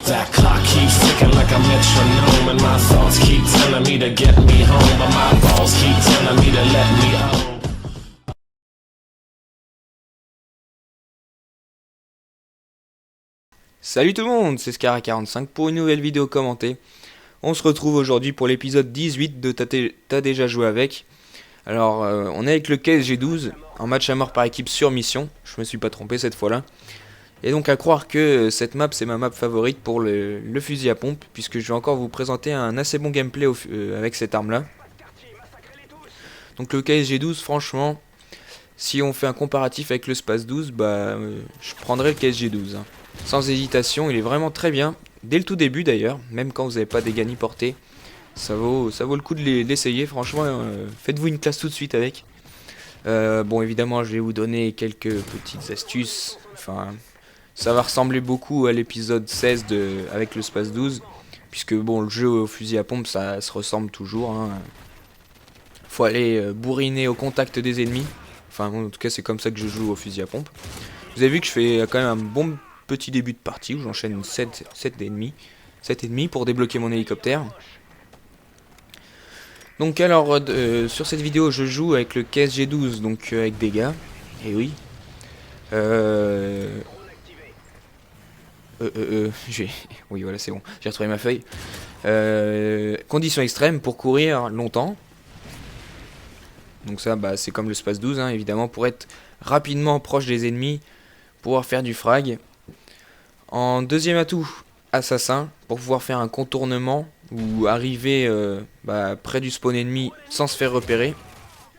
That clock keeps ticking like a metronome, and my thoughts keep telling me to get me home, but my balls keep telling me to let me home. Salut tout le monde, c'est Scara45 pour une nouvelle vidéo commentée. On se retrouve aujourd'hui pour l'épisode 18 de T'as déjà joué avec. Alors, on est avec le KSG12, en match à mort par équipe sur mission. Je me suis pas trompé cette fois-là. Et donc à croire que cette map c'est ma map favorite pour le fusil à pompe, puisque je vais encore vous présenter un assez bon gameplay avec cette arme là. Donc le KSG12, franchement, si on fait un comparatif avec le Space 12, je prendrais le KSG12. Sans hésitation, il est vraiment très bien, dès le tout début d'ailleurs, même quand vous n'avez pas des dégâts ni portée. Ça vaut le coup de l'essayer, franchement, faites-vous une classe tout de suite avec. Bon, évidemment, je vais vous donner quelques petites astuces. Enfin, ça va ressembler beaucoup à l'épisode 16 avec le Space 12, puisque bon, le jeu au fusil à pompe, ça se ressemble toujours. Faut aller bourriner au contact des ennemis. Enfin, bon, en tout cas, c'est comme ça que je joue au fusil à pompe. Vous avez vu que je fais quand même un bon petit début de partie où j'enchaîne 7 ennemis pour débloquer mon hélicoptère. Donc alors sur cette vidéo je joue avec le KSG12, donc avec dégâts, et oui. Oui voilà c'est bon, j'ai retrouvé ma feuille. Conditions extrêmes pour courir longtemps. Donc ça c'est comme le Space 12 évidemment, pour être rapidement proche des ennemis, pouvoir faire du frag. En deuxième atout, assassin, pour pouvoir faire un contournement ou arriver près du spawn ennemi sans se faire repérer,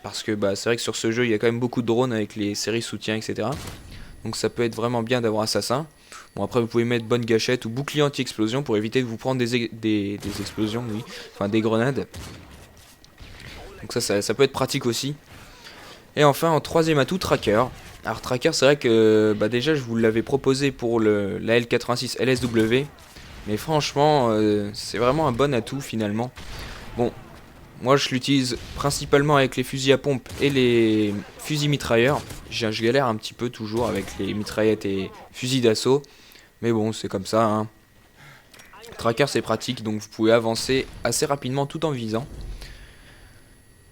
parce que c'est vrai que sur ce jeu il y a quand même beaucoup de drones avec les séries soutien, etc. Donc ça peut être vraiment bien d'avoir assassin. Bon, après vous pouvez mettre bonne gâchette ou bouclier anti-explosion pour éviter de vous prendre des explosions, oui, enfin des grenades. Donc ça peut être pratique aussi. Et enfin en troisième atout, tracker. Alors tracker, c'est vrai que déjà je vous l'avais proposé pour la L86 LSW. Mais franchement, c'est vraiment un bon atout finalement. Bon, moi je l'utilise principalement avec les fusils à pompe et les fusils mitrailleurs. Je galère un petit peu toujours avec les mitraillettes et fusils d'assaut. Mais bon, c'est comme ça. Tracker c'est pratique, donc vous pouvez avancer assez rapidement tout en visant.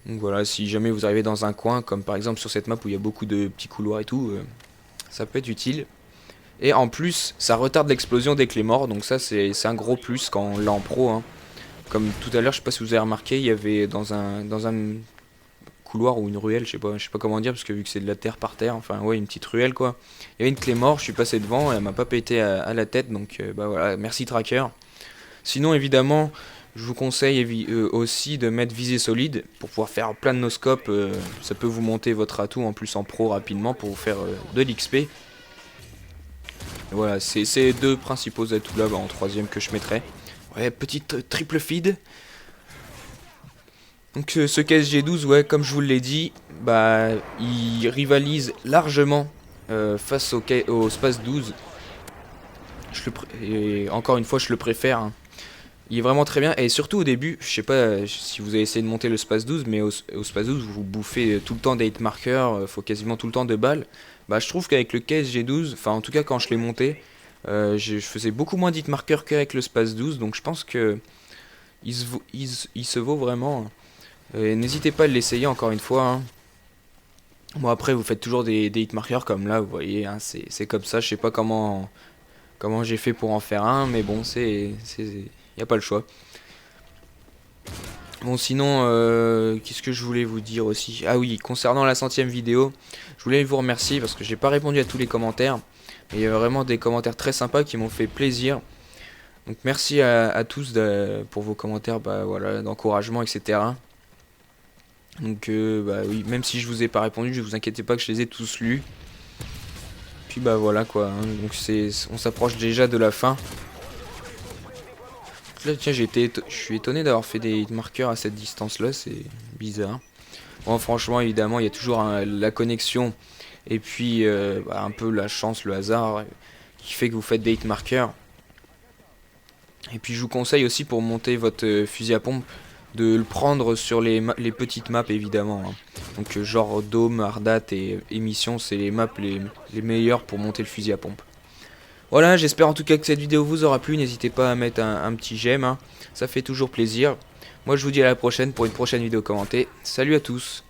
Donc voilà, si jamais vous arrivez dans un coin, comme par exemple sur cette map où il y a beaucoup de petits couloirs et tout, ça peut être utile. Et en plus, ça retarde l'explosion dès que les morts, donc ça c'est un gros plus quand on l'a en pro. Comme tout à l'heure, je sais pas si vous avez remarqué, il y avait dans un couloir ou une ruelle, je sais pas comment dire, parce que vu que c'est de la terre par terre, enfin ouais, une petite ruelle quoi. Il y avait une clé mort, je suis passé devant, et elle m'a pas pété à la tête, donc voilà, merci tracker. Sinon évidemment, je vous conseille aussi de mettre visée solide pour pouvoir faire plein de no-scope. Ça peut vous monter votre atout en plus en pro rapidement pour vous faire de l'XP. Voilà, c'est ces deux principaux atouts là en troisième que je mettrai. Ouais, petite triple feed. Donc ce KSG12, ouais, comme je vous l'ai dit, il rivalise largement face au Space 12. Et encore une fois, je le préfère. Il est vraiment très bien, et surtout au début, je sais pas si vous avez essayé de monter le Space 12, mais au Space 12 vous bouffez tout le temps des hit markers, faut quasiment tout le temps de balles. Je trouve qu'avec le KSG12, enfin en tout cas quand je l'ai monté, je faisais beaucoup moins d'hit markers qu'avec le Space 12, donc je pense que il se vaut vraiment. N'hésitez pas à l'essayer encore une fois. Bon après vous faites toujours des hit markers comme là, vous voyez, c'est comme ça, je sais pas comment j'ai fait pour en faire un, mais bon y a pas le choix. Bon sinon, qu'est-ce que je voulais vous dire aussi? Ah oui, concernant la 100e vidéo, je voulais vous remercier parce que j'ai pas répondu à tous les commentaires. Mais il y a vraiment des commentaires très sympas qui m'ont fait plaisir. Donc merci à tous pour vos commentaires voilà, d'encouragement, etc. Donc oui, même si je vous ai pas répondu, ne vous inquiétez pas que je les ai tous lus. Puis voilà quoi, donc on s'approche déjà de la fin. Là tiens, je suis étonné d'avoir fait des marqueurs à cette distance là, c'est bizarre. Bon franchement évidemment il y a toujours la connexion et puis un peu la chance, le hasard qui fait que vous faites des hit markers. Et puis je vous conseille aussi pour monter votre fusil à pompe de le prendre sur les petites maps évidemment. Donc genre Dôme, Ardat et Émission, c'est les maps les meilleures pour monter le fusil à pompe. Voilà, j'espère en tout cas que cette vidéo vous aura plu. N'hésitez pas à mettre un petit j'aime, hein. Ça fait toujours plaisir. Moi je vous dis à la prochaine pour une prochaine vidéo commentée. Salut à tous.